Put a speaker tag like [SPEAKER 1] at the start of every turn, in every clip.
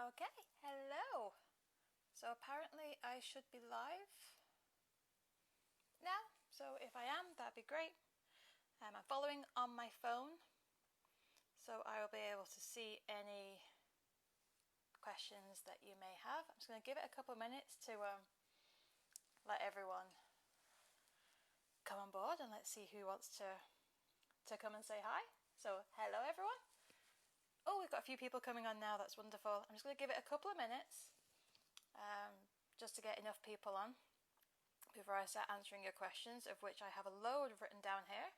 [SPEAKER 1] Okay, hello. So apparently I should be live now. So if I am, that'd be great. I'm following on my phone, so I will be able to see any questions that you may have. I'm just going to give it a couple of minutes to let everyone come on board, and let's see who wants to come and say hi. So hello everyone. Oh, we've got a few people coming on now. That's wonderful. I'm just going to give it a couple of minutes just to get enough people on before I start answering your questions, of which I have a load written down here.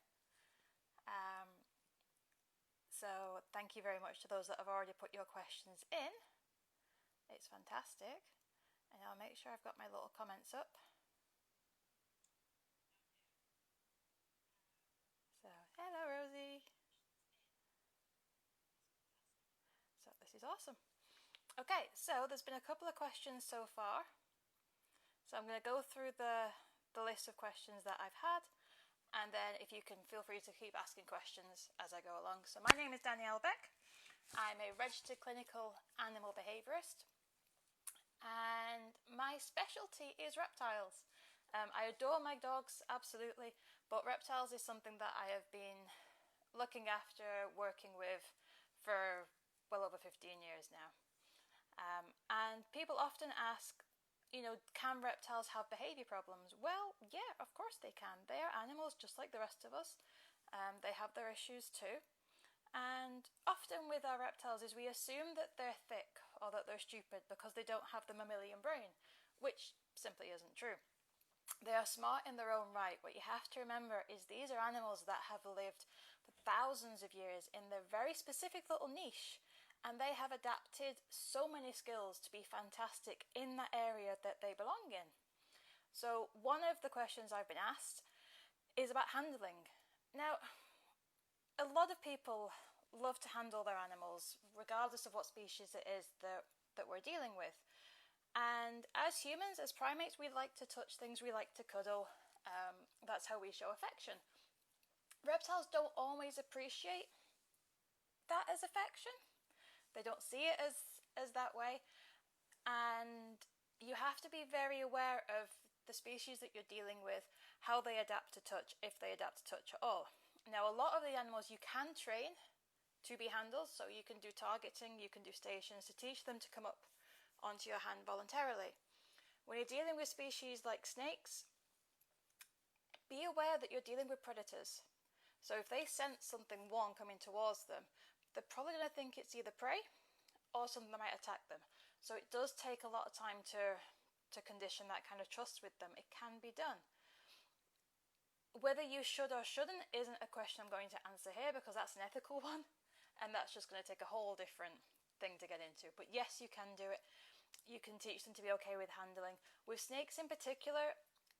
[SPEAKER 1] So thank you very much to those that have already put your questions in. It's fantastic. And I'll make sure I've got my little comments up. So, hello Rosie. So this is awesome. Okay, so there's been a couple of questions so far. So I'm going to go through the list of questions that I've had, and then if you can, feel free to keep asking questions as I go along. So my name is Danielle Beck. I'm a registered clinical animal behaviourist, and my specialty is reptiles. I adore my dogs, absolutely, but reptiles is something that I have been looking after, working with for well over 15 years now. And people often ask, can reptiles have behaviour problems? Well, yeah, of course they can. They are animals just like the rest of us. They have their issues too. And often with our reptiles is we assume that they're thick or that they're stupid because they don't have the mammalian brain, which simply isn't true. They are smart in their own right. What you have to remember is these are animals that have lived for thousands of years in their very specific little niche, and they have adapted so many skills to be fantastic in that area that they belong in. So one of the questions I've been asked is about handling. Now, a lot of people love to handle their animals, regardless of what species it is that we're dealing with. And as humans, as primates, we like to touch things, we like to cuddle. That's how we show affection. Reptiles don't always appreciate that as affection. They don't see it as that way. And you have to be very aware of the species that you're dealing with, how they adapt to touch, if they adapt to touch at all. Now, a lot of the animals you can train to be handled, so you can do targeting, you can do stations to teach them to come up onto your hand voluntarily. When you're dealing with species like snakes, be aware that you're dealing with predators. So if they sense something warm coming towards them, they're probably going to think it's either prey or something that might attack them. So it does take a lot of time to condition that kind of trust with them. It can be done. Whether you should or shouldn't isn't a question I'm going to answer here, because that's an ethical one, and that's just going to take a whole different thing to get into. But yes, you can do it. You can teach them to be okay with handling. With snakes in particular,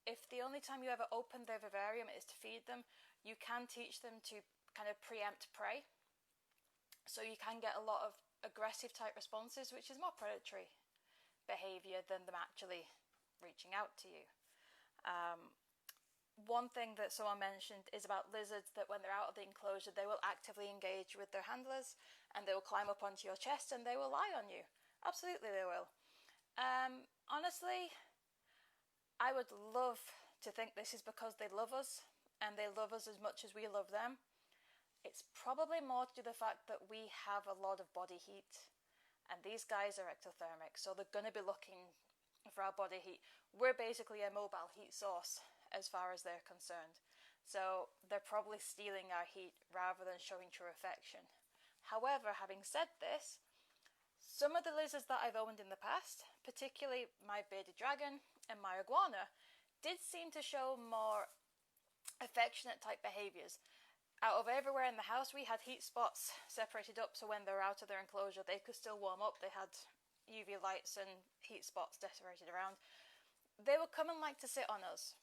[SPEAKER 1] if the only time you ever open their vivarium is to feed them, you can teach them to kind of preempt prey. So you can get a lot of aggressive type responses, which is more predatory behaviour than them actually reaching out to you. One thing that someone mentioned is about lizards, that when they're out of the enclosure, they will actively engage with their handlers, and they will climb up onto your chest and they will lie on you. Absolutely they will. Honestly, I would love to think this is because they love us, and they love us as much as we love them. It's probably more to do with the fact that we have a lot of body heat, and these guys are ectothermic, so they're going to be looking for our body heat. We're basically a mobile heat source as far as they're concerned. So they're probably stealing our heat rather than showing true affection. However, having said this, some of the lizards that I've owned in the past, particularly my bearded dragon and my iguana, did seem to show more affectionate type behaviours. Out of everywhere in the house, we had heat spots separated up, so when they were out of their enclosure, they could still warm up. They had UV lights and heat spots decorated around. They would come and like to sit on us,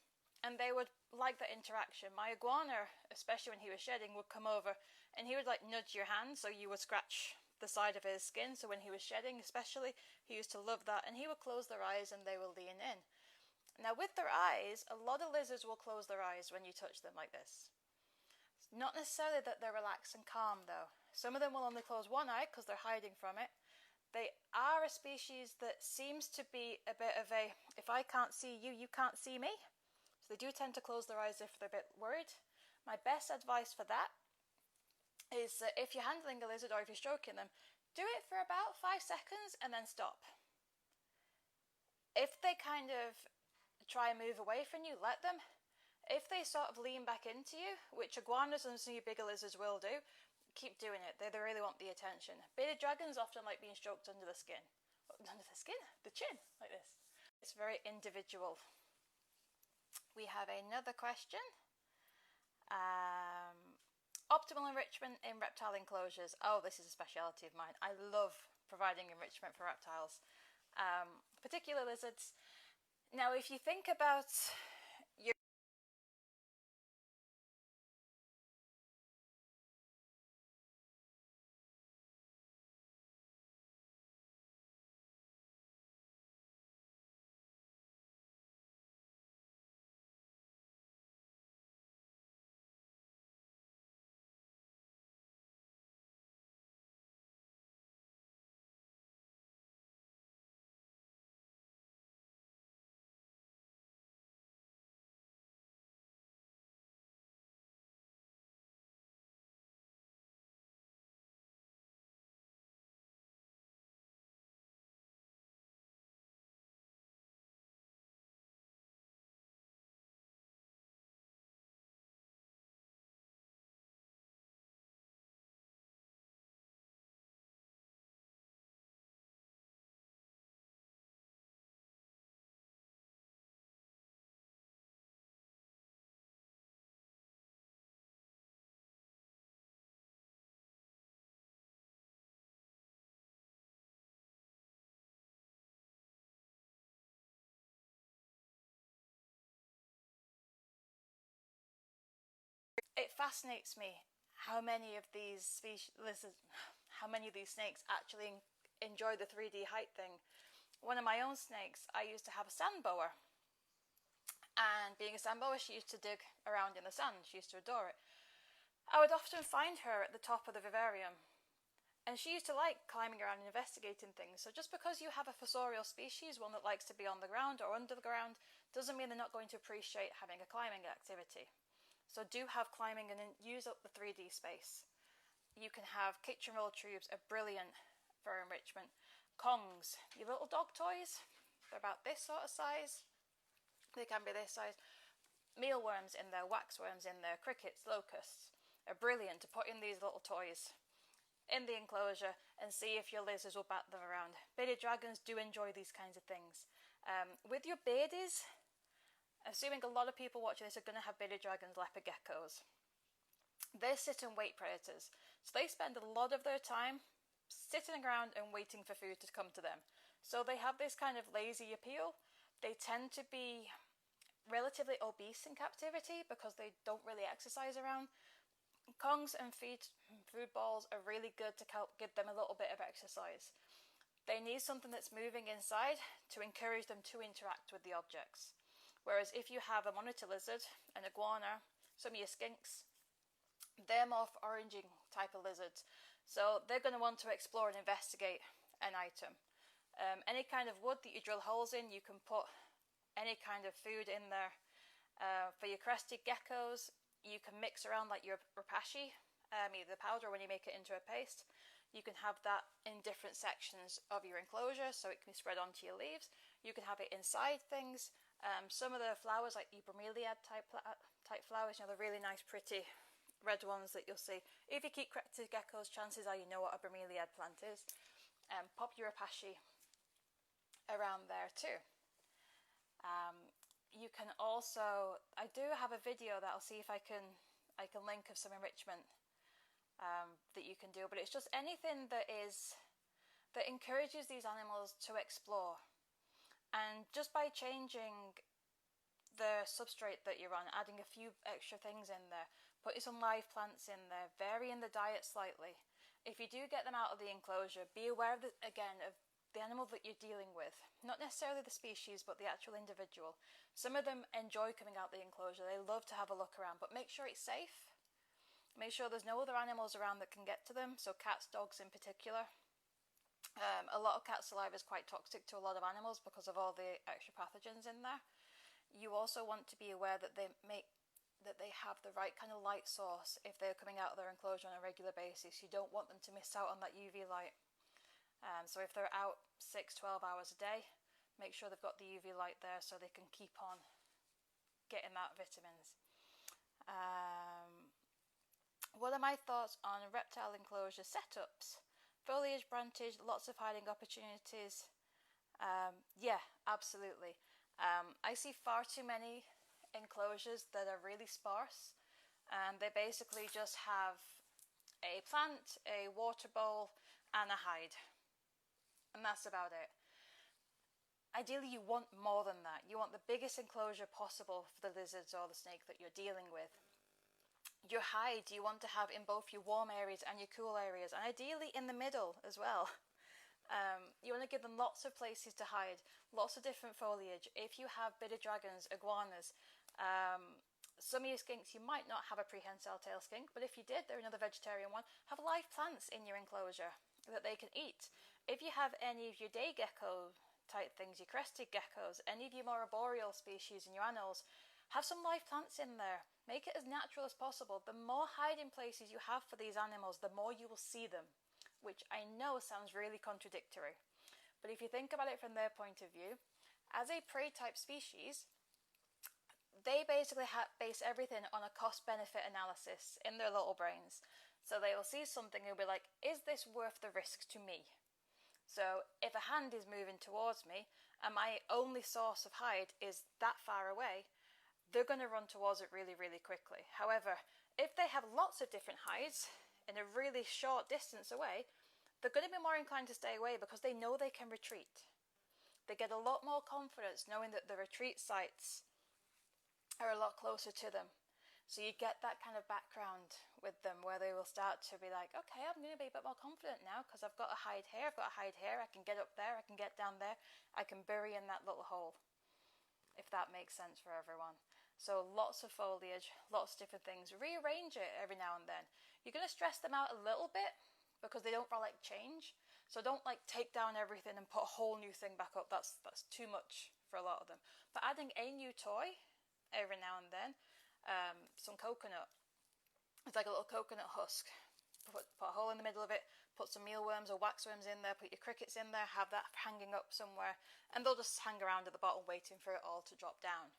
[SPEAKER 1] and they would like that interaction. My iguana, especially when he was shedding, would come over and he would like nudge your hand, so you would scratch the side of his skin. So when he was shedding especially, he used to love that, and he would close their eyes and they will lean in. Now with their eyes, a lot of lizards will close their eyes when you touch them like this. It's not necessarily that they're relaxed and calm though. Some of them will only close one eye because they're hiding from it. They are a species that seems to be a bit of a, if I can't see you, you can't see me. So they do tend to close their eyes if they're a bit worried. My best advice for that is that if you're handling a lizard or if you're stroking them, do it for about 5 seconds and then stop. If they kind of try and move away from you, let them. If they sort of lean back into you, which iguanas and some of your bigger lizards will do, keep doing it. They really want the attention. Bearded dragons often like being stroked under the skin. Under the skin? The chin, like this. It's very individual. We have another question. Optimal enrichment in reptile enclosures. Oh, this is a speciality of mine. I love providing enrichment for reptiles, particularly lizards. Now, if you think about your it fascinates me how many of these snakes actually enjoy the 3D height thing. One of my own snakes, I used to have a sand boa, and being a sand boa, she used to dig around in the sand. She used to adore it. I would often find her at the top of the vivarium, and she used to like climbing around and investigating things. So just because you have a fossorial species, one that likes to be on the ground or under the ground, doesn't mean they're not going to appreciate having a climbing activity. So do have climbing and use up the 3D space. You can have kitchen roll tubes, are brilliant for enrichment. Kongs, your little dog toys, they're about this sort of size. They can be this size. Mealworms in there, waxworms in there, crickets, locusts are brilliant to put in these little toys in the enclosure and see if your lizards will bat them around. Bearded dragons do enjoy these kinds of things. With your beardies, assuming a lot of people watching this are going to have bearded dragons, leopard geckos. They're sit and wait predators. So they spend a lot of their time sitting around and waiting for food to come to them. So they have this kind of lazy appeal. They tend to be relatively obese in captivity because they don't really exercise around. Kongs and food balls are really good to help give them a little bit of exercise. They need something that's moving inside to encourage them to interact with the objects. Whereas if you have a monitor lizard, an iguana, some of your skinks, they're more foraging type of lizards. So they're going to want to explore and investigate an item. Any kind of wood that you drill holes in, you can put any kind of food in there. For your crested geckos, you can mix around like your rapashi, either powder when you make it into a paste. You can have that in different sections of your enclosure so it can be spread onto your leaves. You can have it inside things. Some of the flowers, like the bromeliad type flowers, the really nice pretty red ones that you'll see. If you keep crested geckos, chances are you know what a bromeliad plant is. Pop your rapashi around there too. You can also, I do have a video that I'll see if I can link of some enrichment that you can do, but it's just anything that encourages these animals to explore. And just by changing the substrate that you're on, adding a few extra things in there, putting some live plants in there, varying the diet slightly. If you do get them out of the enclosure, be aware of the animal that you're dealing with. Not necessarily the species, but the actual individual. Some of them enjoy coming out the enclosure. They love to have a look around, but make sure it's safe. Make sure there's no other animals around that can get to them, so cats, dogs in particular. A lot of cat saliva is quite toxic to a lot of animals because of all the extra pathogens in there. You also want to be aware that they have the right kind of light source if they're coming out of their enclosure on a regular basis. You don't want them to miss out on that UV light. So if they're out 6-12 hours a day, make sure they've got the UV light there so they can keep on getting that vitamins. What are my thoughts on reptile enclosure setups? Foliage, branches, lots of hiding opportunities. Yeah, absolutely. I see far too many enclosures that are really sparse, and they basically just have a plant, a water bowl, and a hide. And that's about it. Ideally, you want more than that. You want the biggest enclosure possible for the lizards or the snake that you're dealing with. Your hide you want to have in both your warm areas and your cool areas, and ideally in the middle as well. You want to give them lots of places to hide, lots of different foliage. If you have bearded dragons, iguanas, some of your skinks, you might not have a prehensile tail skink, but if you did, they're another vegetarian one, have live plants in your enclosure that they can eat. If you have any of your day gecko type things, your crested geckos, any of your more arboreal species in your annals, have some live plants in there. Make it as natural as possible. The more hiding places you have for these animals, the more you will see them, which I know sounds really contradictory. But if you think about it from their point of view, as a prey type species, they basically base everything on a cost-benefit analysis in their little brains. So they will see something and will be like, is this worth the risk to me? So if a hand is moving towards me and my only source of hide is that far away, they're going to run towards it really, really quickly. However, if they have lots of different hides in a really short distance away, they're going to be more inclined to stay away because they know they can retreat. They get a lot more confidence knowing that the retreat sites are a lot closer to them. So you get that kind of background with them where they will start to be like, okay, I'm going to be a bit more confident now because I've got a hide here, I've got a hide here, I can get up there, I can get down there, I can bury in that little hole, if that makes sense for everyone. So lots of foliage, lots of different things. Rearrange it every now and then. You're going to stress them out a little bit because they don't like change. So don't like take down everything and put a whole new thing back up. That's too much for a lot of them. But adding a new toy every now and then, some coconut. It's like a little coconut husk. Put a hole in the middle of it, put some mealworms or waxworms in there, put your crickets in there, have that hanging up somewhere, and they'll just hang around at the bottom waiting for it all to drop down.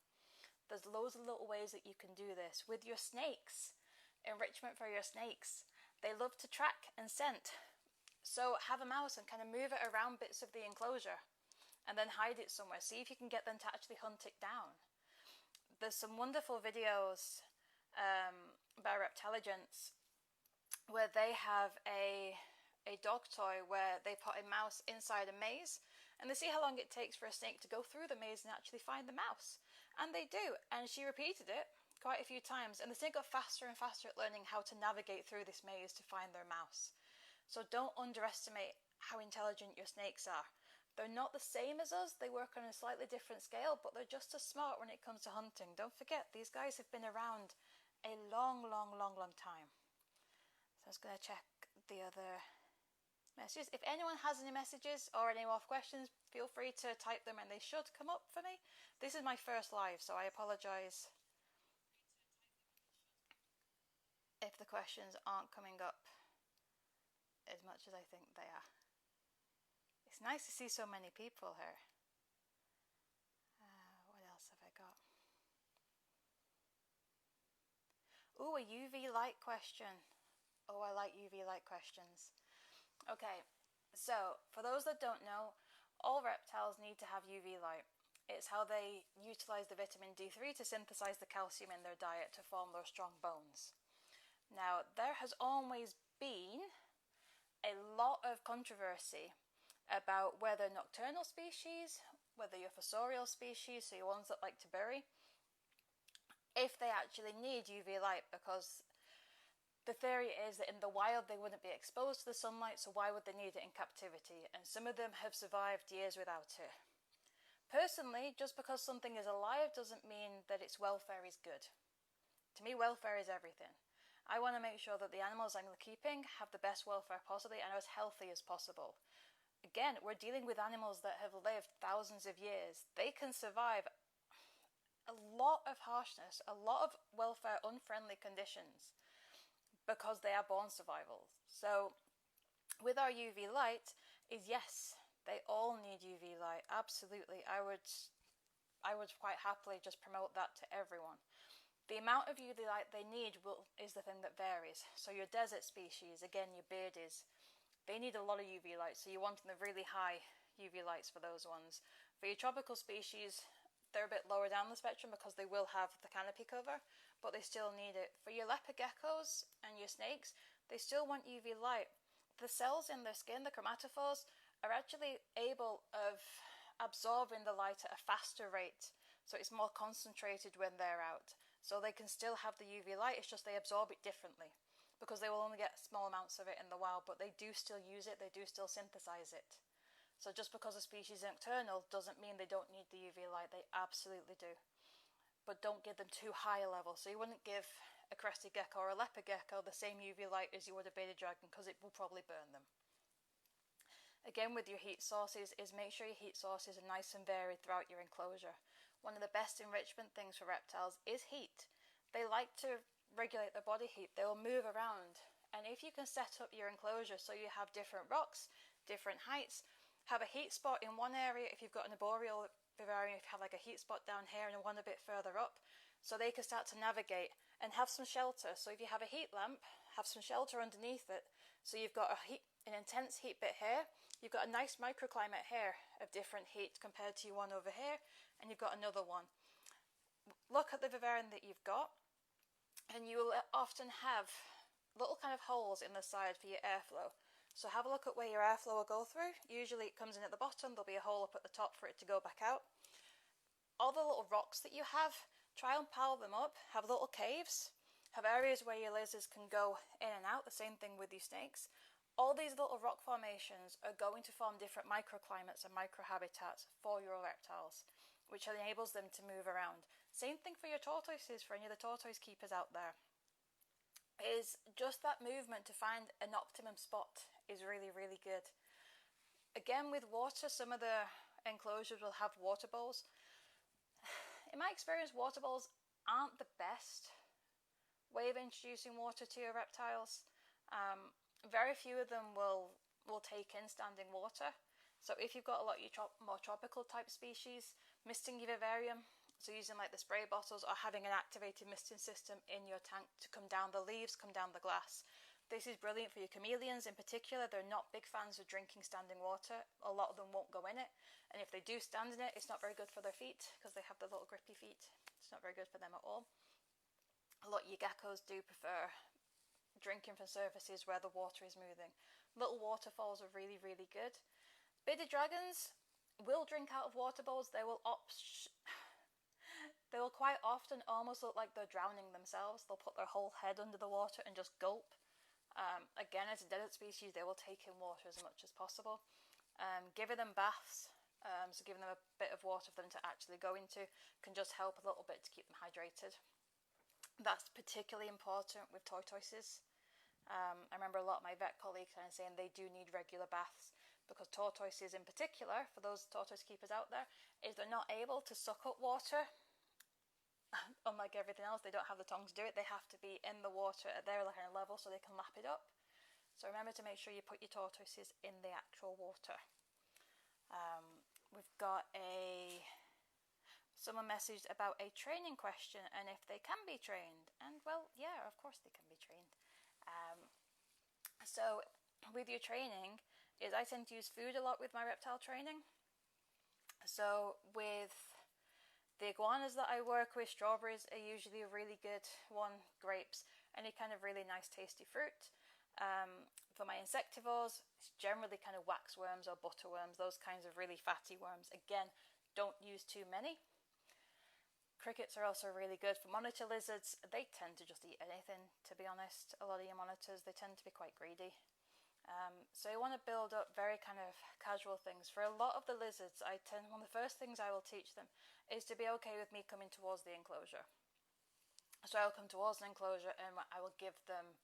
[SPEAKER 1] There's loads of little ways that you can do this. With your snakes, enrichment for your snakes, they love to track and scent. So have a mouse and kind of move it around bits of the enclosure and then hide it somewhere. See if you can get them to actually hunt it down. There's some wonderful videos by Reptiligence where they have a dog toy where they put a mouse inside a maze and they see how long it takes for a snake to go through the maze and actually find the mouse. And they do, and she repeated it quite a few times, and the snake got faster and faster at learning how to navigate through this maze to find their mouse. So don't underestimate how intelligent your snakes are. They're not the same as us, they work on a slightly different scale, but they're just as smart when it comes to hunting. Don't forget, these guys have been around a long, long, long, long time. So I was going to check the other messages. If anyone has any messages or any more questions, feel free to type them and they should come up for me. This is my first live, so I apologise if the questions aren't coming up as much as I think they are. It's nice to see so many people here. What else have I got? Ooh, a UV light question. Oh, I like UV light questions. Okay, so for those that don't know, all reptiles need to have UV light. It's how they utilise the vitamin D3 to synthesise the calcium in their diet to form those strong bones. Now, there has always been a lot of controversy about whether nocturnal species, whether your fossorial species, so your ones that like to bury, if they actually need UV light, because the theory is that in the wild they wouldn't be exposed to the sunlight, so why would they need it in captivity? And some of them have survived years without it. Personally, just because something is alive doesn't mean that its welfare is good. To me, welfare is everything. I want to make sure that the animals I'm keeping have the best welfare possibly and are as healthy as possible. again, we're dealing with animals that have lived thousands of years. They can survive a lot of harshness, a lot of welfare unfriendly conditions because they are born survivals. So with our UV light is, yes, they all need UV light. Absolutely. I would quite happily just promote that to everyone. The amount of UV light they need is the thing that varies. So your desert species, again, your beardies, they need a lot of UV light. So you're wanting the really high UV lights for those ones. For your tropical species, they're a bit lower down the spectrum because they will have the canopy cover, but they still need it. For your leopard geckos and your snakes, they still want UV light. The cells in their skin, the chromatophores, are actually able of absorbing the light at a faster rate. So it's more concentrated when they're out. So they can still have the UV light, it's just they absorb it differently because they will only get small amounts of it in the wild, but they do still use it, they do still synthesize it. So just because a species is nocturnal doesn't mean they don't need the UV light, they absolutely do. But don't give them too high a level. So you wouldn't give a crested gecko or a leopard gecko the same UV light as you would a bearded dragon because it will probably burn them. Again, with your heat sources is make sure your heat sources are nice and varied throughout your enclosure. One of the best enrichment things for reptiles is heat. They like to regulate their body heat. They will move around. And if you can set up your enclosure so you have different rocks, different heights, have a heat spot in one area. If you've got an arboreal vivarium, if you have like a heat spot down here and one a bit further up, so they can start to navigate and have some shelter. So if you have a heat lamp, have some shelter underneath it. So you've got an intense heat bit here. You've got a nice microclimate here of different heat compared to your one over here, and you've got another one. Look at the vivarium that you've got, and you will often have little kind of holes in the side for your airflow. So have a look at where your airflow will go through. Usually it comes in at the bottom, there'll be a hole up at the top for it to go back out. All the little rocks that you have, try and pile them up, have little caves, have areas where your lizards can go in and out, the same thing with your snakes. All these little rock formations are going to form different microclimates and microhabitats for your reptiles, which enables them to move around. Same thing for your tortoises, for any of the tortoise keepers out there. Is just that movement to find an optimum spot is really, really good. Again, with water, some of the enclosures will have water bowls. In my experience, water bowls aren't the best way of introducing water to your reptiles. Very few of them will take in standing water. So if you've got a lot of your more tropical type species, misting your vivarium, so using like the spray bottles or having an activated misting system in your tank to come down the leaves, come down the glass. This is brilliant for your chameleons in particular. They're not big fans of drinking standing water. A lot of them won't go in it. And if they do stand in it, it's not very good for their feet because they have the little grippy feet. It's not very good for them at all. A lot of your geckos do prefer drinking from surfaces where the water is moving. Little waterfalls are really, really good. Bearded dragons will drink out of water bowls. They will quite often almost look like they're drowning themselves. They'll put their whole head under the water and just gulp. Again, as a desert species, they will take in water as much as possible. Giving them baths, so giving them a bit of water for them to actually go into, can just help a little bit to keep them hydrated. That's particularly important with tortoises. I remember a lot of my vet colleagues kind of saying they do need regular baths because tortoises in particular, for those tortoise keepers out there, is they're not able to suck up water. Unlike everything else, they don't have the tongue to do it. They have to be in the water at their kind of level so they can lap it up. So remember to make sure you put your tortoises in the actual water. We've got someone messaged about a training question and if they can be trained. And well, yeah, of course they can be trained. So with your training is I tend to use food a lot with my reptile training. So with the iguanas that I work with, strawberries are usually a really good one, grapes, any kind of really nice tasty fruit. For my insectivores, it's generally kind of waxworms or butterworms, those kinds of really fatty worms. Again, don't use too many. Crickets are also really good. For monitor lizards, they tend to just eat anything, to be honest. A lot of your monitors, they tend to be quite greedy. So you want to build up very kind of casual things. For a lot of the lizards, one of the first things I will teach them is to be okay with me coming towards the enclosure. So I'll come towards an enclosure and I will give them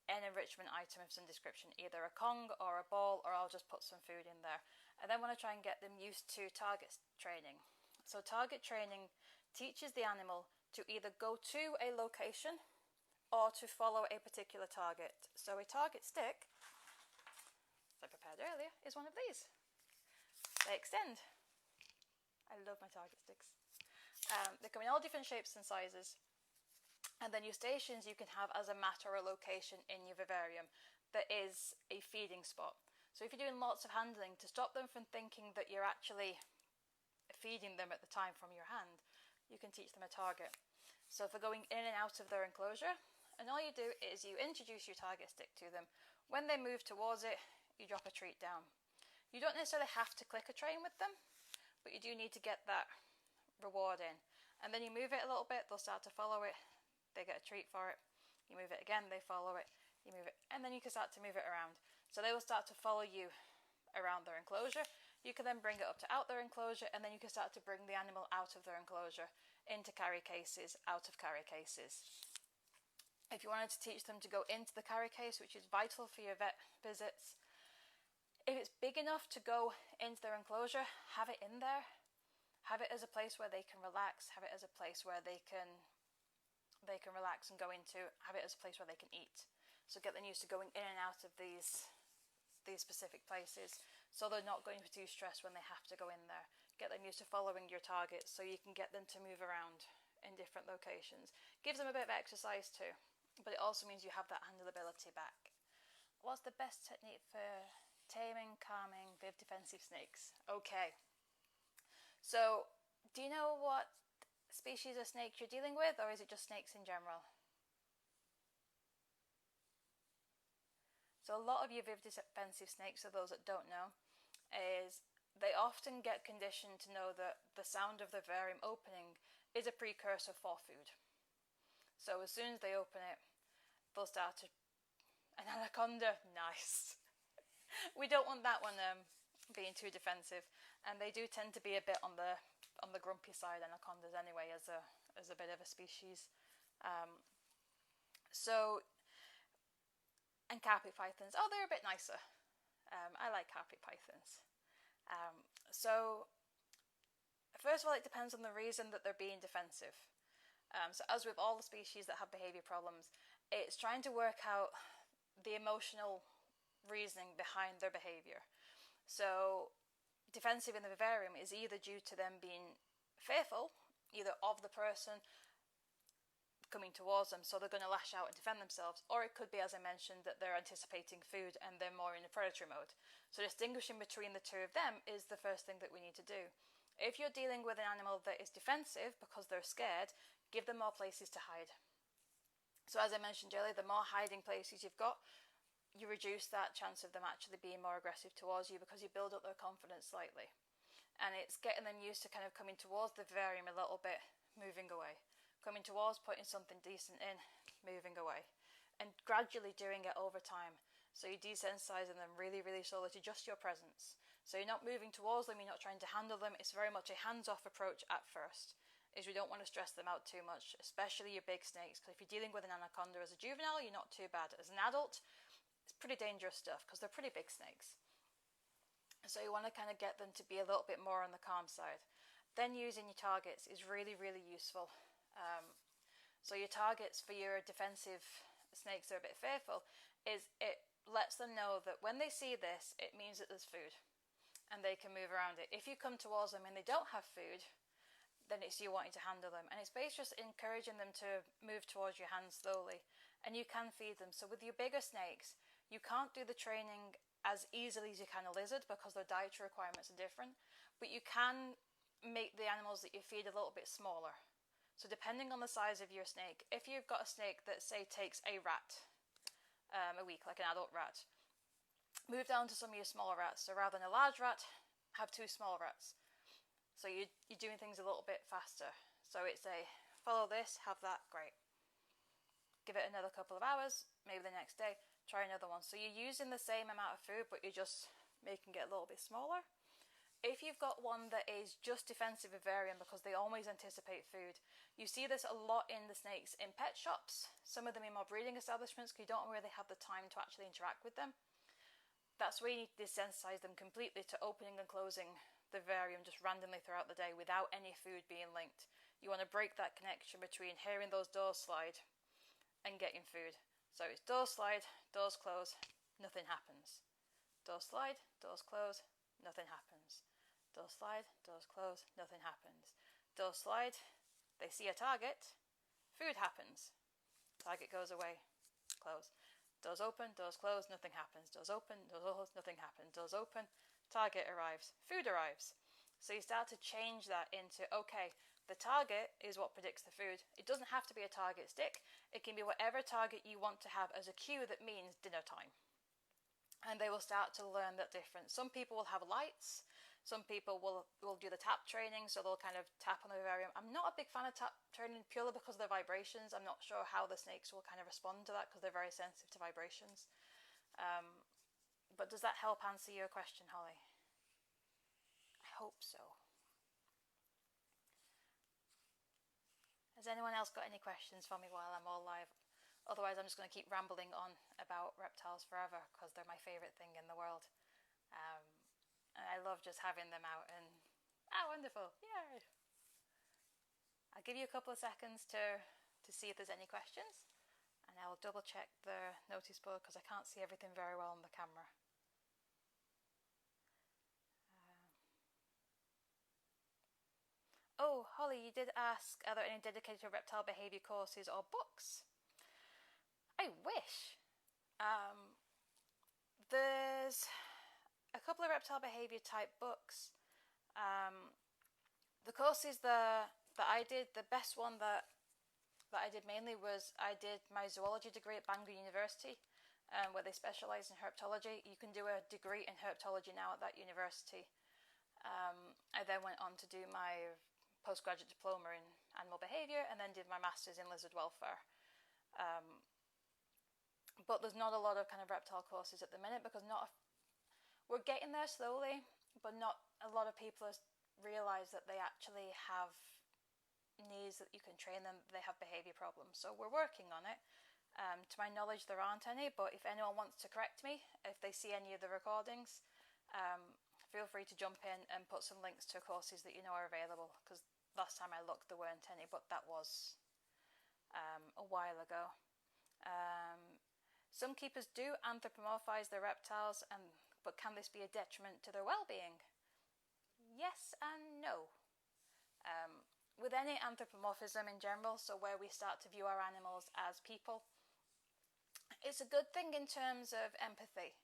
[SPEAKER 1] an enrichment item of some description, either a Kong or a ball, or I'll just put some food in there. And then want to try and get them used to target training. So target training teaches the animal to either go to a location or to follow a particular target. So a target stick, as I prepared earlier, is one of these. They extend. I love my target sticks. They come in all different shapes and sizes. And then your stations you can have as a mat or a location in your vivarium that is a feeding spot. So if you're doing lots of handling, to stop them from thinking that you're actually feeding them at the time from your hand, you can teach them a target. So if they're going in and out of their enclosure, and all you do is you introduce your target stick to them. When they move towards it, you drop a treat down. You don't necessarily have to click a train with them, but you do need to get that reward in. And then you move it a little bit, they'll start to follow it. They get a treat for it. You move it again, they follow it. You move it, and then you can start to move it around. So they will start to follow you around their enclosure. You can then bring it up to out their enclosure, and then you can start to bring the animal out of their enclosure, into carry cases, out of carry cases. If you wanted to teach them to go into the carry case, which is vital for your vet visits, if it's big enough to go into their enclosure, have it in there. Have it as a place where they can relax. Have it as a place where they can relax and go into. Have it as a place where they can eat. So get them used to going in and out of these specific places, so they're not going to be too stressed when they have to go in there. Get them used to following your targets, so you can get them to move around in different locations. Gives them a bit of exercise too, but it also means you have that handleability back. What's the best technique for taming, calming, viv defensive snakes? Okay. So, do you know what species of snake you're dealing with, or is it just snakes in general? So a lot of your viv defensive snakes, for those that don't know, is they often get conditioned to know that the sound of the vivarium opening is a precursor for food. So as soon as they open it, they'll start to... An anaconda? Nice. We don't want that one being too defensive, and they do tend to be a bit on the grumpy side, anacondas anyway, as a bit of a species. And carpet pythons, they're a bit nicer. I like carpet pythons. So first of all, it depends on the reason that they're being defensive. So as with all the species that have behaviour problems, it's trying to work out the emotional reasoning behind their behaviour. So defensive in the vivarium is either due to them being fearful, either of the person coming towards them, so they're going to lash out and defend themselves, or it could be, as I mentioned, that they're anticipating food and they're more in a predatory mode. So distinguishing between the two of them is the first thing that we need to do. If you're dealing with an animal that is defensive because they're scared, give them more places to hide. So as I mentioned earlier, the more hiding places you've got, you reduce that chance of them actually being more aggressive towards you, because you build up their confidence slightly. And it's getting them used to kind of coming towards the vivarium a little bit, moving away. Coming towards, putting something decent in, moving away. And gradually doing it over time. So you're desensitizing them really, really slowly to just your presence. So you're not moving towards them, you're not trying to handle them. It's very much a hands-off approach at first. Is we don't want to stress them out too much, especially your big snakes. Because if you're dealing with an anaconda as a juvenile, you're not too bad. As an adult, it's pretty dangerous stuff because they're pretty big snakes. So you want to kind of get them to be a little bit more on the calm side. Then using your targets is really, really useful. So your targets for your defensive snakes that are a bit fearful is it lets them know that when they see this, it means that there's food and they can move around it. If you come towards them and they don't have food, then it's you wanting to handle them. And it's basically just encouraging them to move towards your hands slowly, and you can feed them. So with your bigger snakes, you can't do the training as easily as you can a lizard because their dietary requirements are different, but you can make the animals that you feed a little bit smaller. So depending on the size of your snake, if you've got a snake that, say, takes a rat a week, like an adult rat, move down to some of your smaller rats. So rather than a large rat, have 2 small rats. So you're doing things a little bit faster. So it's a follow this, have that, great. Give it another couple of hours, maybe the next day, try another one. So you're using the same amount of food, but you're just making it a little bit smaller. If you've got one that is just defensive vivarium because they always anticipate food, you see this a lot in the snakes in pet shops, some of them in more breeding establishments because you don't really have the time to actually interact with them. That's where you need to desensitize them completely to opening and closing the vivarium just randomly throughout the day without any food being linked. You want to break that connection between hearing those doors slide and getting food. So it's doors slide, doors close, nothing happens. Doors slide, doors close, nothing happens. Doors slide, doors close, nothing happens. Doors slide, they see a target, food happens. Target goes away, close. Doors open, doors close, nothing happens. Doors open, doors close, nothing happens. Doors open, target arrives, food arrives. So you start to change that into, okay, the target is what predicts the food. It doesn't have to be a target stick. It can be whatever target you want to have as a cue that means dinner time. And they will start to learn that difference. Some people will have lights. Some people will do the tap training, so they'll kind of tap on the vivarium. I'm not a big fan of tap training purely because of the vibrations. I'm not sure how the snakes will kind of respond to that because they're very sensitive to vibrations. But does that help answer your question, Holly? I hope so. Has anyone else got any questions for me while I'm all live? Otherwise, I'm just going to keep rambling on about reptiles forever because they're my favourite thing in the world. And I love just having them out and, wonderful, yay! I'll give you a couple of seconds to see if there's any questions, and I'll double check the notice board because I can't see everything very well on the camera. Oh, Holly, you did ask, are there any dedicated reptile behaviour courses or books? I wish. There's a couple of reptile behaviour type books. The courses that I did, the best one that I did mainly was I did my zoology degree at Bangor University, where they specialise in herpetology. You can do a degree in herpetology now at that university. I then went on to do my postgraduate diploma in animal behaviour and then did my master's in lizard welfare. But there's not a lot of kind of reptile courses at the minute because we're getting there slowly, but not a lot of people realise that they actually have needs that you can train them, they have behaviour problems. So we're working on it. To my knowledge, there aren't any, but if anyone wants to correct me, if they see any of the recordings, feel free to jump in and put some links to courses that you know are available, because last time I looked there weren't any, but that was a while ago. Some keepers do anthropomorphise their reptiles, but can this be a detriment to their well-being? Yes and no. With any anthropomorphism in general, so where we start to view our animals as people, it's a good thing in terms of empathy.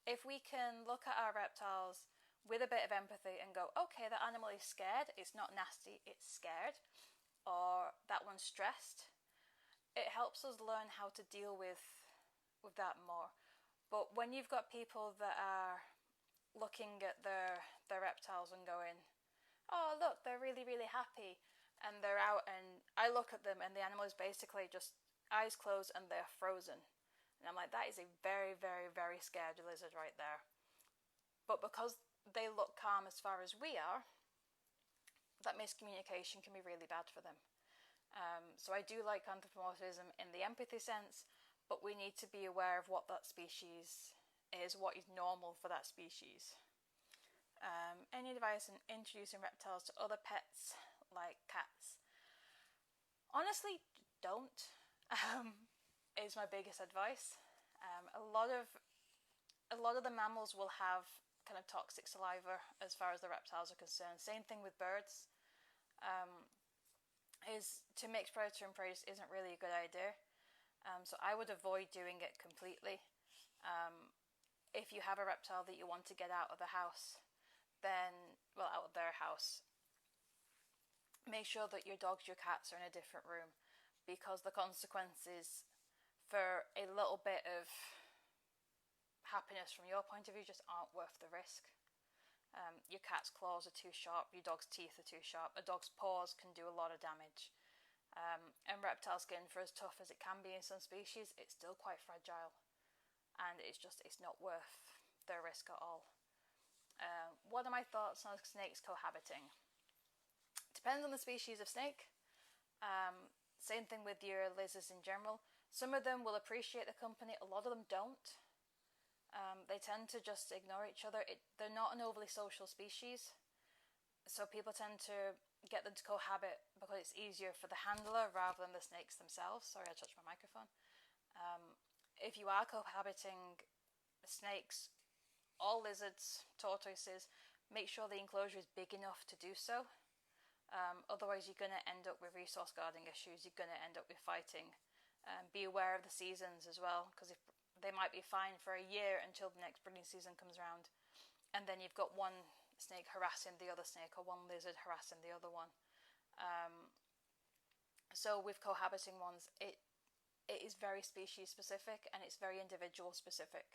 [SPEAKER 1] If we can look at our reptiles with a bit of empathy and go, okay, that animal is scared, it's not nasty, it's scared, or that one's stressed, it helps us learn how to deal with that more. But when you've got people that are looking at their reptiles and going, oh look, they're really, really happy, and they're out and I look at them and the animal is basically just eyes closed and they're frozen. And I'm like, that is a very, very, very scared lizard right there. But because they look calm as far as we are, that miscommunication can be really bad for them. So I do like anthropomorphism in the empathy sense, but we need to be aware of what that species is, what is normal for that species. Any advice on introducing reptiles to other pets like cats? Honestly, don't. Is my biggest advice. A lot of the mammals will have kind of toxic saliva as far as the reptiles are concerned. Same thing with birds. Is to mix predator and prey isn't really a good idea. So I would avoid doing it completely. If you have a reptile that you want to get out of the house, out of their house, make sure that your dogs, your cats are in a different room, because the consequences for a little bit of happiness from your point of view just aren't worth the risk. Your cat's claws are too sharp, your dog's teeth are too sharp, a dog's paws can do a lot of damage. And reptile skin, for as tough as it can be in some species, it's still quite fragile, and it's not worth the risk at all. What are my thoughts on snakes cohabiting? Depends on the species of snake. Same thing with your lizards in general. Some of them will appreciate the company, a lot of them don't. They tend to just ignore each other. They're not an overly social species, so people tend to get them to cohabit because it's easier for the handler rather than the snakes themselves. Sorry, I touched my microphone. If you are cohabiting snakes, all lizards, tortoises, make sure the enclosure is big enough to do so. Otherwise, you're going to end up with resource guarding issues. You're going to end up with fighting. Be aware of the seasons as well, because if they might be fine for a year until the next breeding season comes around, and then you've got one snake harassing the other snake or one lizard harassing the other one. So with cohabiting ones, it is very species specific and it's very individual specific.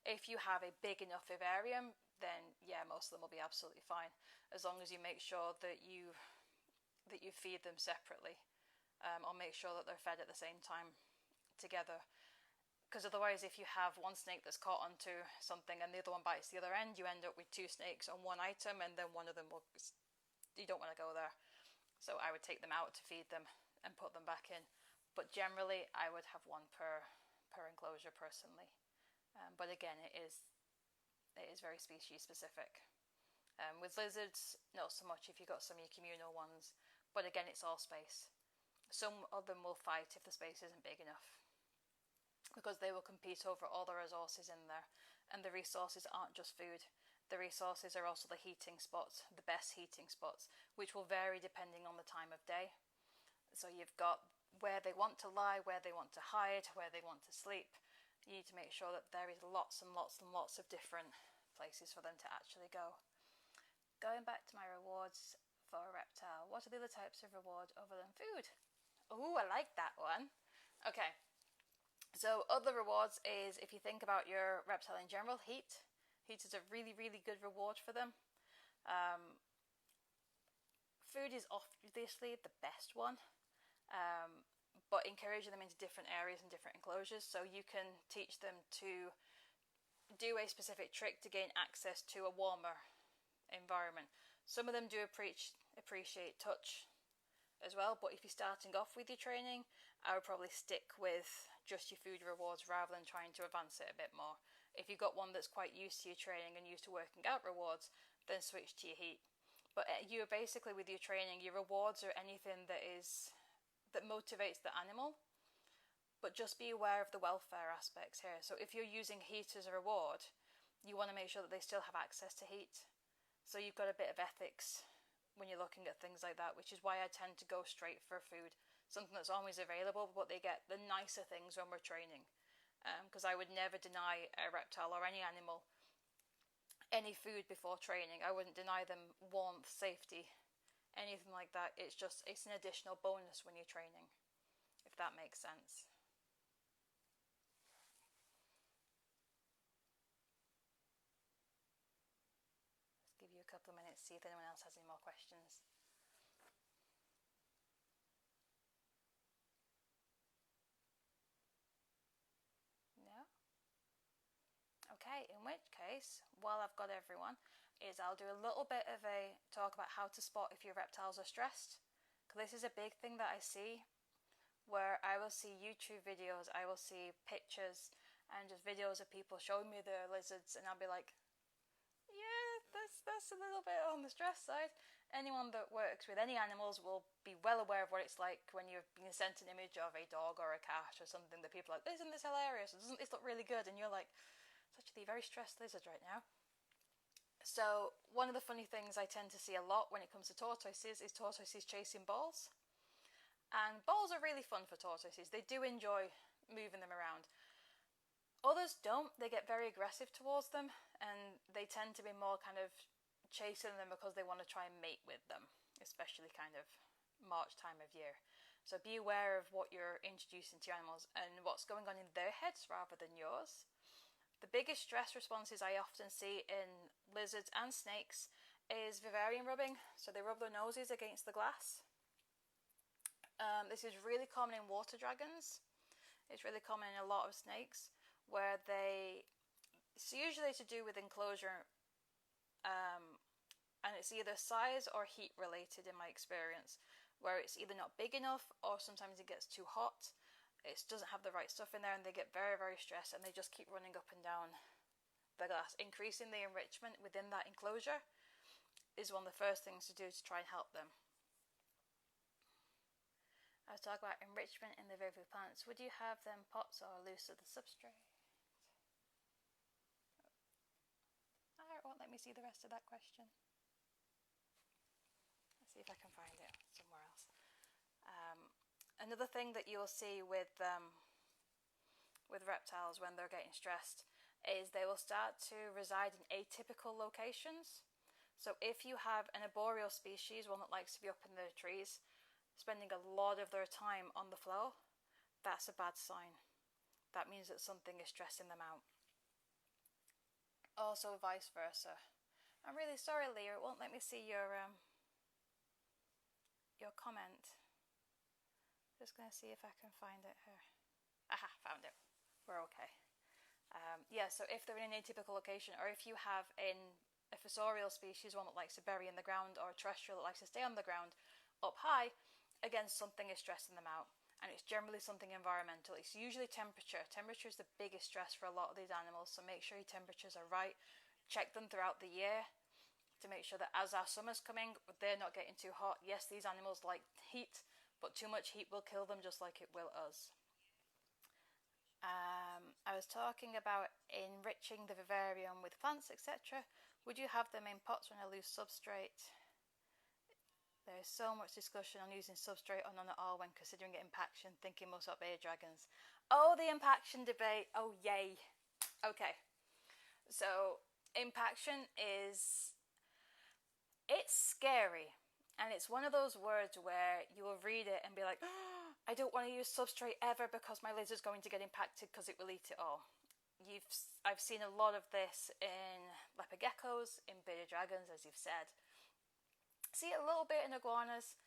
[SPEAKER 1] If you have a big enough vivarium, then yeah, most of them will be absolutely fine, as long as you make sure that you feed them separately, or make sure that they're fed at the same time together. Because otherwise, if you have one snake that's caught onto something and the other one bites the other end, you end up with two snakes on one item, and then one of them you don't want to go there. So I would take them out to feed them and put them back in. But generally, I would have one per enclosure personally. But again, it is very species specific. With lizards, not so much if you've got some of your communal ones. But again, it's all space. Some of them will fight if the space isn't big enough, because they will compete over all the resources in there. And the resources aren't just food. The resources are also the heating spots, the best heating spots, which will vary depending on the time of day. So you've got where they want to lie, where they want to hide, where they want to sleep. You need to make sure that there is lots and lots and lots of different places for them to actually go. Going back to my rewards for a reptile, what are the other types of reward other than food? Oh, I like that one. Okay, so other rewards is, if you think about your reptile in general, heat. Heat is a really, really good reward for them. Food is obviously the best one, but encouraging them into different areas and different enclosures, so you can teach them to do a specific trick to gain access to a warmer environment. Some of them do appreciate touch as well, but if you're starting off with your training, I would probably stick with just your food rewards rather than trying to advance it a bit more. If you've got one that's quite used to your training and used to working out rewards, then switch to your heat. But you're basically, with your training, your rewards are anything that motivates the animal, but just be aware of the welfare aspects here. So if you're using heat as a reward, you want to make sure that they still have access to heat. So you've got a bit of ethics when you're looking at things like that, which is why I tend to go straight for food, something that's always available, but they get the nicer things when we're training. Because I would never deny a reptile or any animal any food before training. I wouldn't deny them warmth, safety, anything like that. It's an additional bonus when you're training, if that makes sense. Let's give you a couple of minutes, see if anyone else has any more questions. No? Okay, in which case, while I've got everyone, I'll do a little bit of a talk about how to spot if your reptiles are stressed. Because this is a big thing that I see, where I will see YouTube videos, I will see pictures, and just videos of people showing me their lizards, and I'll be like, yeah, that's a little bit on the stress side. Anyone that works with any animals will be well aware of what it's like when you're being sent an image of a dog or a cat or something that people are like, isn't this hilarious? Doesn't this look really good? And you're like, it's actually a very stressed lizard right now. So one of the funny things I tend to see a lot when it comes to tortoises is tortoises chasing balls. And balls are really fun for tortoises. They do enjoy moving them around. Others don't. They get very aggressive towards them, and they tend to be more kind of chasing them because they want to try and mate with them, especially kind of March time of year. So be aware of what you're introducing to your animals and what's going on in their heads rather than yours. The biggest stress responses I often see in lizards and snakes is vivarium rubbing. So they rub their noses against the glass. This is really common in water dragons. It's really common in a lot of snakes, where it's usually to do with enclosure And it's either size or heat related in my experience, where it's either not big enough or sometimes it gets too hot. It doesn't have the right stuff in there and they get very, very stressed and they just keep running up and down the glass. Increasing the enrichment within that enclosure is one of the first things to do to try and help them. I was talking about enrichment in the very plants. Would you have them pots or loose of the substrate? It won't let me see the rest of that question. Let's see if I can find it somewhere else. Another thing that you'll see with reptiles when they're getting stressed is they will start to reside in atypical locations. So if you have an arboreal species, one that likes to be up in the trees, spending a lot of their time on the floor, that's a bad sign. That means that something is stressing them out. Also vice versa. I'm really sorry, Leah, it won't let me see your comment. Just going to see if I can find it here. Aha, found it. We're okay. Yeah, so if they're in an atypical location, or if you have a fossorial species, one that likes to bury in the ground, or a terrestrial that likes to stay on the ground up high, again, something is stressing them out. And it's generally something environmental. It's usually temperature. Temperature is the biggest stress for a lot of these animals, so make sure your temperatures are right. Check them throughout the year to make sure that as our summer's coming, they're not getting too hot. Yes, these animals like heat, but too much heat will kill them just like it will us. I was talking about enriching the vivarium with plants, etc. Would you have them in pots on a loose substrate? There is so much discussion on using substrate or none at all when considering impaction, thinking most about bearded dragons. Oh, the impaction debate. Oh, yay. Okay. So, impaction is... it's scary. And it's one of those words where you will read it and be like, oh, I don't want to use substrate ever because my lizard's going to get impacted because it will eat it all. I've seen a lot of this in leopard geckos, in bearded dragons, as you've said. See it a little bit in iguanas,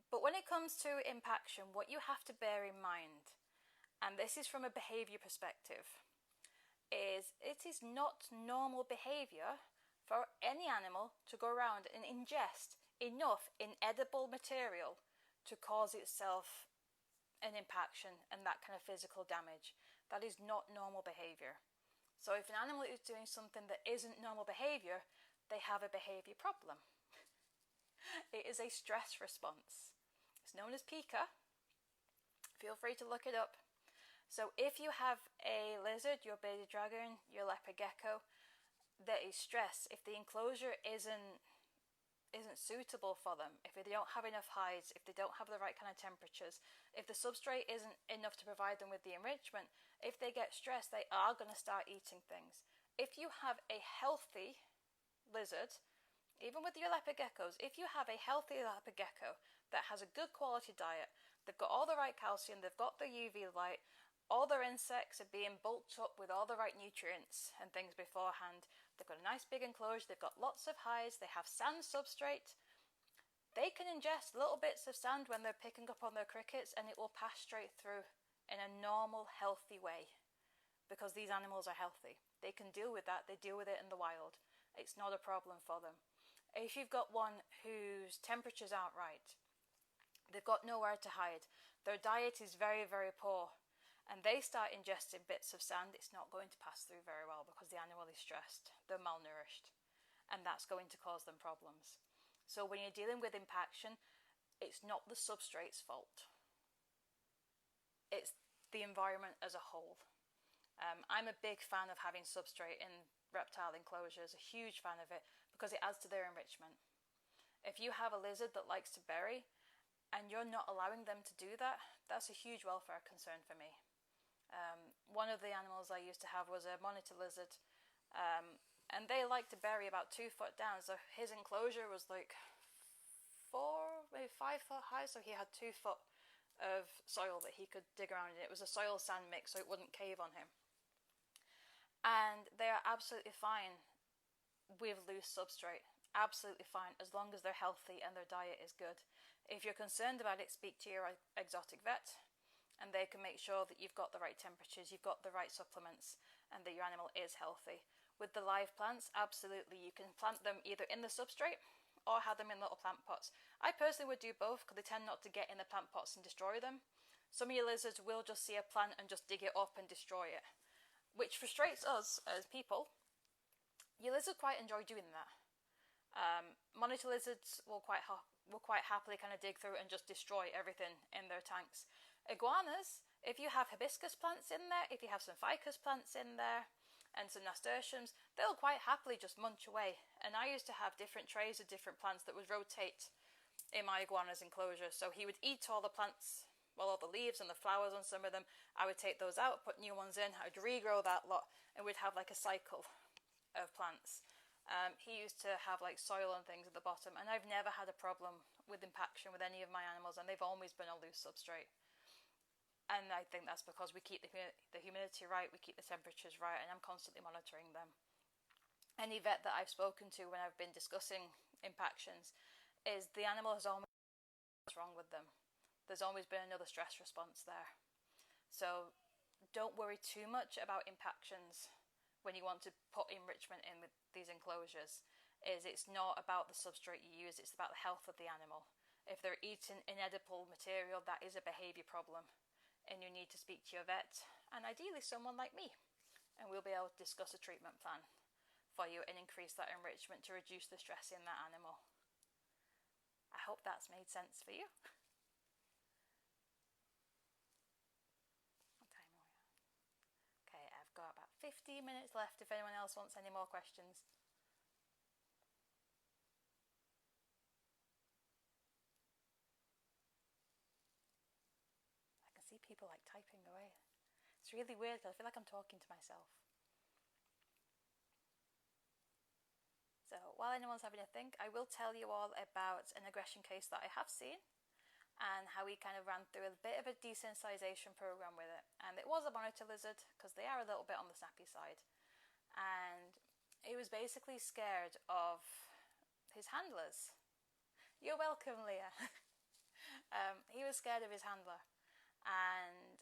[SPEAKER 1] but when it comes to impaction, what you have to bear in mind, and this is from a behaviour perspective, is it is not normal behaviour for any animal to go around and ingest enough inedible material to cause itself an impaction and that kind of physical damage. That is not normal behaviour. So if an animal is doing something that isn't normal behaviour, they have a behaviour problem. It is a stress response. It's known as pica. Feel free to look it up. So if you have a lizard, your bearded dragon, your leopard gecko, that is stressed, if the enclosure isn't suitable for them, if they don't have enough hides, if they don't have the right kind of temperatures, if the substrate isn't enough to provide them with the enrichment, if they get stressed, they are going to start eating things. If you have a healthy lizard, even with your leopard geckos, if you have a healthy leopard gecko that has a good quality diet, they've got all the right calcium, they've got the UV light, all their insects are being bulked up with all the right nutrients and things beforehand, they've got a nice big enclosure, they've got lots of hides, they have sand substrate, they can ingest little bits of sand when they're picking up on their crickets and it will pass straight through in a normal, healthy way because these animals are healthy. They can deal with that, they deal with it in the wild. It's not a problem for them. If you've got one whose temperatures aren't right, they've got nowhere to hide, their diet is very, very poor, and they start ingesting bits of sand, it's not going to pass through very well because the animal is stressed, they're malnourished, and that's going to cause them problems. So when you're dealing with impaction, it's not the substrate's fault. It's the environment as a whole. I'm a big fan of having substrate in reptile enclosures, a huge fan of it, because it adds to their enrichment. If you have a lizard that likes to bury and you're not allowing them to do that, that's a huge welfare concern for me. One of the animals I used to have was a monitor lizard, and they like to bury about 2 foot down, so his enclosure was like 4, maybe 5 foot high, so he had 2 foot of soil that he could dig around in. It was a soil sand mix, so it wouldn't cave on him. And they are absolutely fine with loose substrate, absolutely fine, as long as they're healthy and their diet is good. If you're concerned about it, speak to your exotic vet, and they can make sure that you've got the right temperatures, you've got the right supplements, and that your animal is healthy. With the live plants, absolutely, you can plant them either in the substrate or have them in little plant pots. I personally would do both because they tend not to get in the plant pots and destroy them. Some of your lizards will just see a plant and just dig it up and destroy it, which frustrates us as people. Your lizard quite enjoy doing that. Monitor lizards will quite happily kind of dig through and just destroy everything in their tanks. Iguanas, if you have hibiscus plants in there, if you have some ficus plants in there, and some nasturtiums, they'll quite happily just munch away. And I used to have different trays of different plants that would rotate in my iguana's enclosure. So he would eat all the plants, well, all the leaves and the flowers on some of them. I would take those out, put new ones in, I would regrow that lot, and we'd have like a cycle of plants. He used to have like soil and things at the bottom, and I've never had a problem with impaction with any of my animals, and they've always been a loose substrate. And I think that's because we keep the humidity right, we keep the temperatures right, and I'm constantly monitoring them. Any vet that I've spoken to when I've been discussing impactions is the animal has always been what's wrong with them. There's always been another stress response there. So don't worry too much about impactions when you want to put enrichment in with these enclosures. It's not about the substrate you use, it's about the health of the animal. If they're eating inedible material, that is a behaviour problem, and you need to speak to your vet, and ideally someone like me, and we'll be able to discuss a treatment plan for you and increase that enrichment to reduce the stress in that animal. I hope that's made sense for you. What time are we at? Okay, I've got about 15 minutes left if anyone else wants any more questions. See people like typing away. It's really weird because I feel like I'm talking to myself. So while anyone's having a think, I will tell you all about an aggression case that I have seen and how we kind of ran through a bit of a desensitization program with it. And it was a monitor lizard because they are a little bit on the snappy side. And he was basically scared of his handlers. You're welcome, Leah. He was scared of his handler. And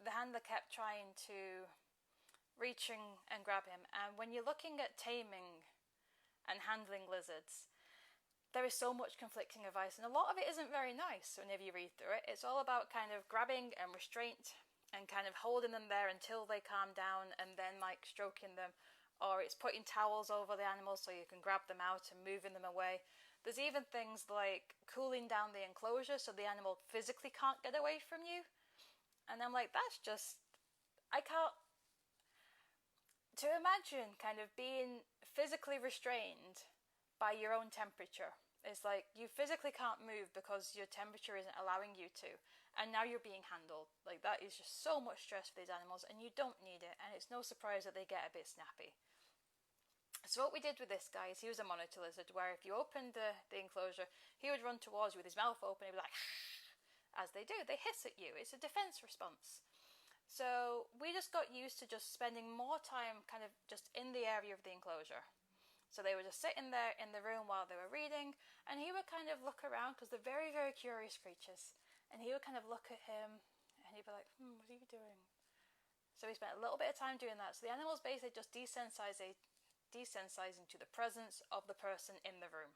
[SPEAKER 1] the handler kept trying to reach and grab him. And when you're looking at taming and handling lizards, there is so much conflicting advice, and a lot of it isn't very nice whenever you read through it. It's all about kind of grabbing and restraint and kind of holding them there until they calm down and then like stroking them, or it's putting towels over the animals so you can grab them out and moving them away. There's even things like cooling down the enclosure so the animal physically can't get away from you. And I'm like, that's just, I can't, to imagine kind of being physically restrained by your own temperature. It's like you physically can't move because your temperature isn't allowing you to. And now you're being handled. Like that is just so much stress for these animals, and you don't need it. And it's no surprise that they get a bit snappy. So what we did with this guy is he was a monitor lizard, where if you opened the enclosure, he would run towards you with his mouth open. He'd be like, as they do, they hiss at you. It's a defense response. So we just got used to just spending more time kind of just in the area of the enclosure. So they were just sitting there in the room while they were reading, and he would kind of look around because they're very, very curious creatures. And he would kind of look at him, and he'd be like, what are you doing? So we spent a little bit of time doing that. So the animal's basically just desensitizing to the presence of the person in the room.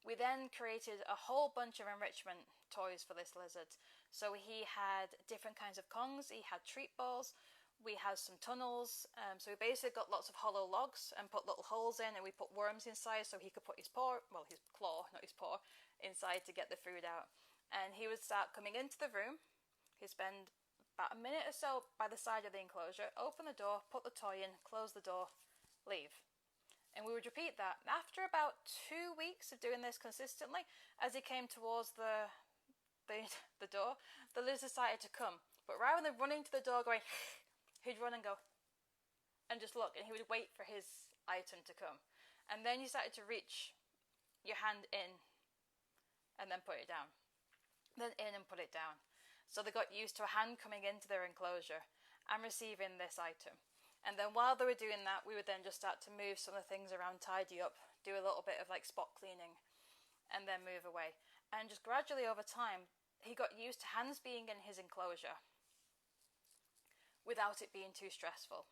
[SPEAKER 1] We then created a whole bunch of enrichment toys for this lizard. So he had different kinds of kongs, he had treat balls, we had some tunnels, so we basically got lots of hollow logs and put little holes in, and we put worms inside so he could put his paw, well his claw, not his paw, inside to get the food out. And he would start coming into the room, he'd spend about a minute or so by the side of the enclosure, open the door, put the toy in, close the door, leave. And we would repeat that. After about 2 weeks of doing this consistently, as he came towards the door, the lizard started to come. But rather than running to the door going, he'd run and go, and just look, and he would wait for his item to come. And then you started to reach your hand in, and then put it down. Then in and put it down. So they got used to a hand coming into their enclosure and receiving this item. And then while they were doing that, we would then just start to move some of the things around, tidy up, do a little bit of like spot cleaning, and then move away. And just gradually over time, he got used to hands being in his enclosure without it being too stressful.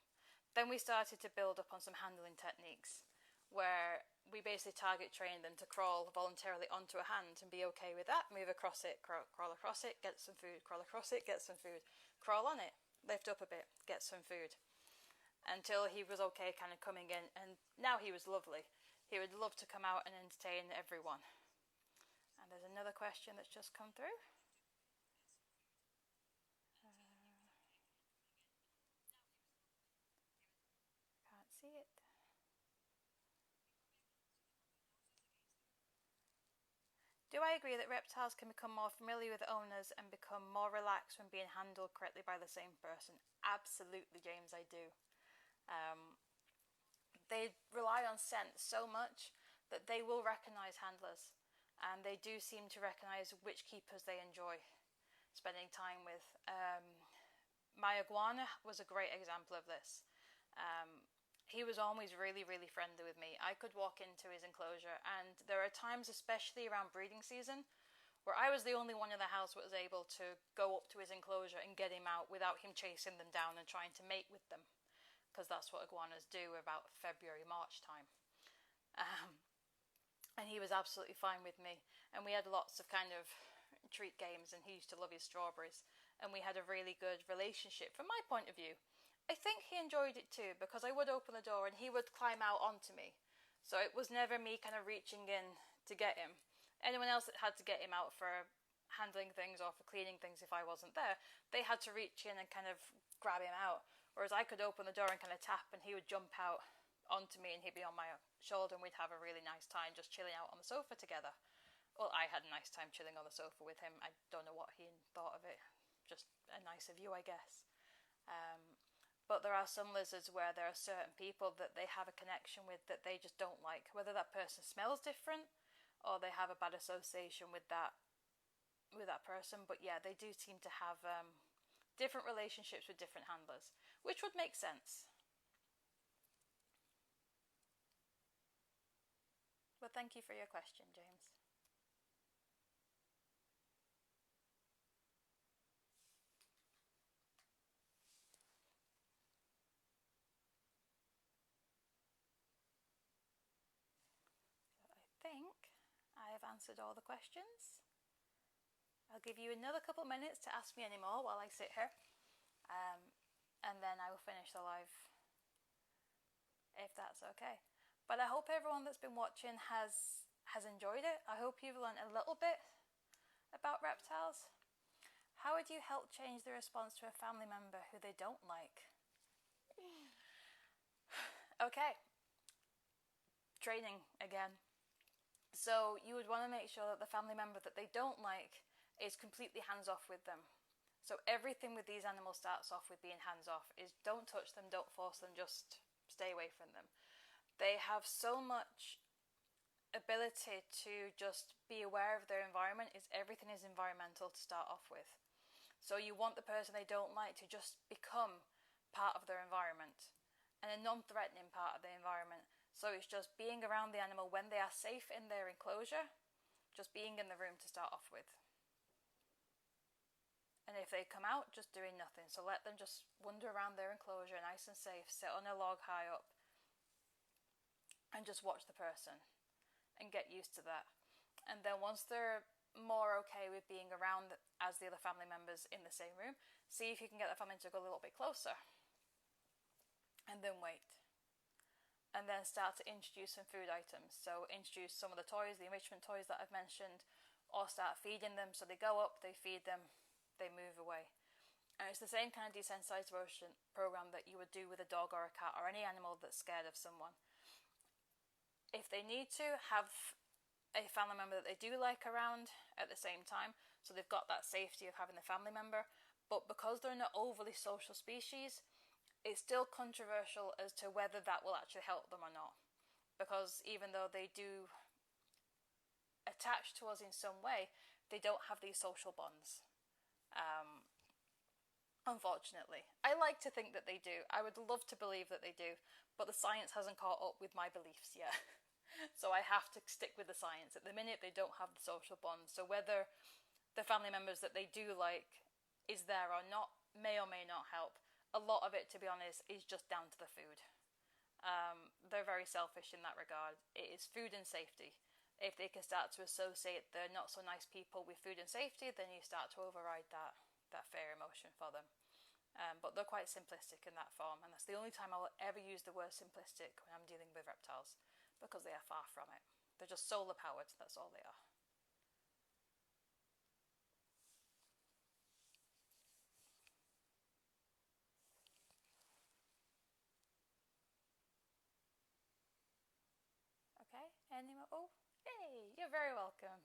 [SPEAKER 1] Then we started to build up on some handling techniques where we basically target train them to crawl voluntarily onto a hand and be okay with that. Move across it, crawl across it, get some food, crawl across it, get some food, crawl on it, lift up a bit, get some food. Until he was okay kind of coming in, and now he was lovely. He would love to come out and entertain everyone. And there's another question that's just come through. Can't see it. Do I agree that reptiles can become more familiar with owners and become more relaxed when being handled correctly by the same person? Absolutely, James, I do. They rely on scent so much that they will recognise handlers, and they do seem to recognise which keepers they enjoy spending time with. My iguana was a great example of this. He was always really, really friendly with me. I could walk into his enclosure, and there are times, especially around breeding season, where I was the only one in the house that was able to go up to his enclosure and get him out without him chasing them down and trying to mate with them, because that's what iguanas do about February, March time. And he was absolutely fine with me, and we had lots of kind of treat games, and he used to love his strawberries, and we had a really good relationship from my point of view. I think he enjoyed it too, because I would open the door and he would climb out onto me. So it was never me kind of reaching in to get him. Anyone else that had to get him out for handling things or for cleaning things if I wasn't there, they had to reach in and kind of grab him out. Whereas I could open the door and kind of tap, and he would jump out onto me and he'd be on my shoulder, and we'd have a really nice time just chilling out on the sofa together. Well, I had a nice time chilling on the sofa with him. I don't know what he thought of it. Just a nicer view, I guess. But there are some lizards where there are certain people that they have a connection with that they just don't like, whether that person smells different or they have a bad association with that person. But yeah, they do seem to have different relationships with different handlers, which would make sense. But thank you for your question, James. I think I have answered all the questions. I'll give you another couple minutes to ask me any more while I sit here, and then I will finish the live, if that's okay. But I hope everyone that's been watching has enjoyed it. I hope you've learned a little bit about reptiles. How would you help change the response to a family member who they don't like? Okay, training again. So you would want to make sure that the family member that they don't like is completely hands-off with them. So everything with these animals starts off with being hands-off. Is don't touch them, don't force them, just stay away from them. They have so much ability to just be aware of their environment. Everything is environmental to start off with. So you want the person they don't like to just become part of their environment, and a non-threatening part of the environment. So it's just being around the animal when they are safe in their enclosure, just being in the room to start off with. And if they come out, just doing nothing. So let them just wander around their enclosure nice and safe, sit on a log high up, and just watch the person and get used to that. And then once they're more okay with being around as the other family members in the same room, see if you can get the family to go a little bit closer. And then wait. And then start to introduce some food items. So introduce some of the toys, the enrichment toys that I've mentioned, or start feeding them. So they go up, they feed them, they move away. And it's the same kind of desensitization program that you would do with a dog or a cat or any animal that's scared of someone. If they need to, have a family member that they do like around at the same time, so they've got that safety of having the family member. But because they're not overly social species, it's still controversial as to whether that will actually help them or not. Because even though they do attach to us in some way, they don't have these social bonds. Unfortunately. I like to think that they do. I would love to believe that they do, but the science hasn't caught up with my beliefs yet. So I have to stick with the science. At the minute, they don't have the social bonds. So whether the family members that they do like is there or not may or may not help. a lot of it, to be honest, is just down to the food. They're very selfish in that regard. It is food and safety. If they can start to associate the not so nice people with food and safety, then you start to override that fear emotion for them. But they're quite simplistic in that form, and that's the only time I will ever use the word simplistic when I'm dealing with reptiles, because they are far from it. They're just solar powered, that's all they are. Okay, any more? Oh, hey, you're very welcome.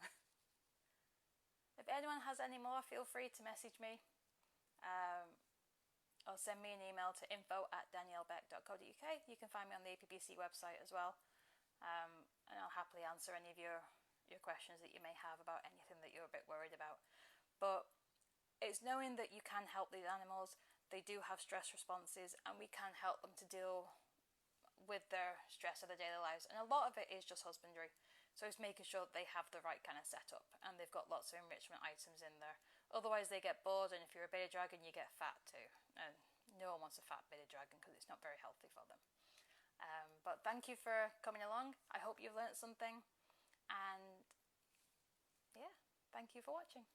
[SPEAKER 1] If anyone has any more, feel free to message me. Or send me an email to info@daniellebeck.co.uk. You can find me on the APBC website as well, and I'll happily answer any of your questions that you may have about anything that you're a bit worried about. But it's knowing that you can help these animals. They do have stress responses, and we can help them to deal with their stress of their daily lives. And a lot of it is just husbandry. So it's making sure that they have the right kind of setup, and they've got lots of enrichment items in there. Otherwise they get bored, and if you're a bearded dragon, you get fat too. And no one wants a fat bearded dragon because it's not very healthy for them. But thank you for coming along. I hope you've learnt something. And yeah, thank you for watching.